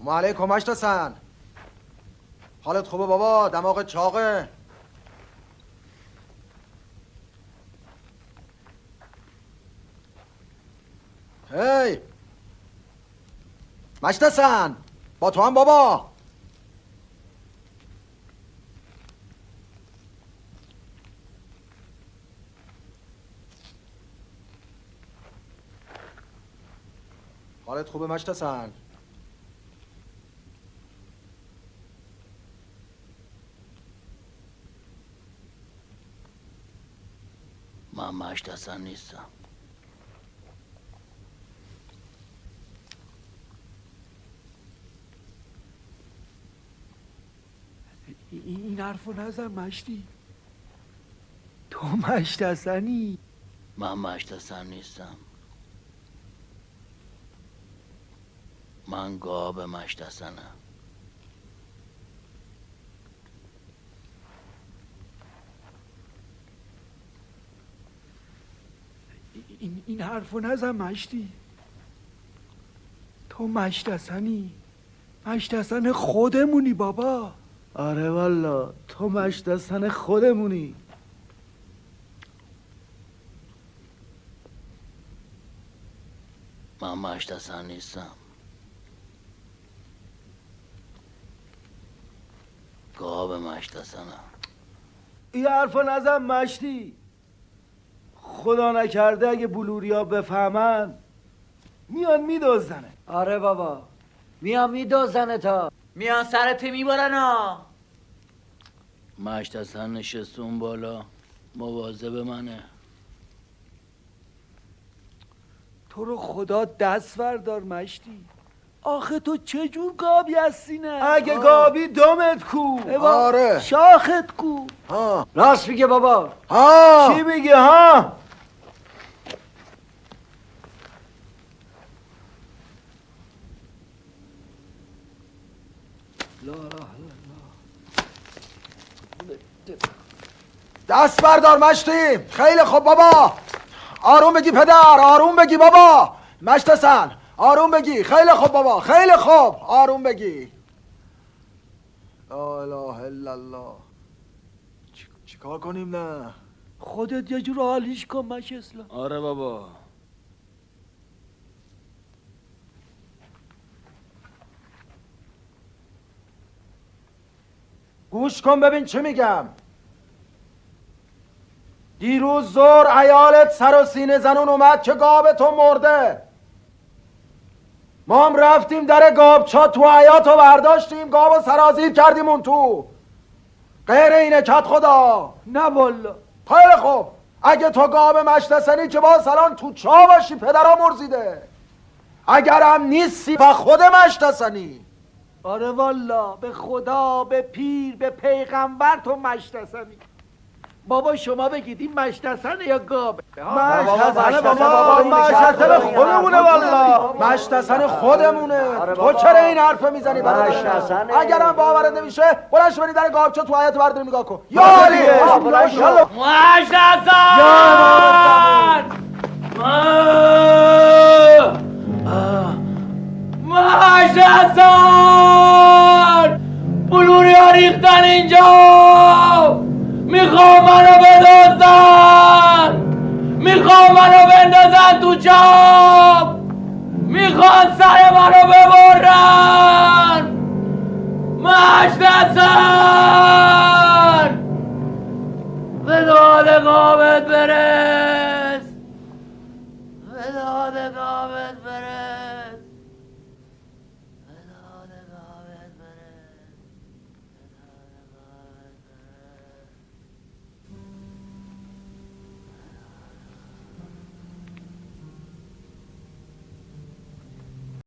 علیکم اشتسن. حالت خوبه بابا؟ دماغت چاقه؟ هی مشتسن، با تو هم بابا. حالت خوبه مشتسن؟ من مشتسن نیستم. این حرفو نزن مشتی. تو مشتسنی؟ من مشتسن نیستم. من گاب مشتسنم. این حرفو نزن مشتی. تو مشتسنی؟ مشتسن خودمونی بابا. آره والا تو مشتسن خودمونی. من مشتسن نیستم. گاب مشتسنم. این حرفا نزن مشتی. خدا نکرده اگه بلوریا بفهمن میان میدوزنه. آره بابا میان میدوزنه، تا میان سرت میبرن ها. مشتسن نشسته اون بالا مواظب منه. تو رو خدا دست بردار مشتی. آخه تو چجور گابی هستی؟ نه اگه گابی دمت کو. آره شاخت کو. راست میگه بابا. چی میگه ها؟ دست بردار مشتی. خیلی خوب بابا. آروم بگی پدر، آروم بگی بابا. مشتسن آروم بگی. خیلی خوب بابا، خیلی خوب. آروم بگی. لا اله الا الله. چیکار کنیم؟ نه خودت یه جور حالیش کن مشسلا. آره بابا. گوش کن ببین چه میگم. دیروز زور عیالت سر و سینه زنون اومد که گاب تو مرده. ما هم رفتیم در گابچا تو حیاطو برداشتیم، گابو سرازیر کردیم اون تو. غیر اینه کت خدا. نه والا. خیلی خوب. اگه تو گاب مشتسنی که با سلام تو چا باشی، پدرها مرزیده. اگرم نیستی و خود مشتسنی. آره والا، به خدا، به پیر، به پیغمبر تو مشتسنی. بابا شما بگید این مشتسنه یا گابه؟ مشتسن بابا، مشتسن خودمونه والا. مشتسن خودمونه. تو چرا این حرف میزنی برای مشتسنه. اگرم باورت نمیشه بلنش بری در گابچا تو حیاط برداری نگاه کن. یا علی مشتسن مشتسن بلوری ها ریختن اینجا. میخوام منو بدوزن. میخوام منو بندازن تو چاپ. میخوان سر منو ببرن.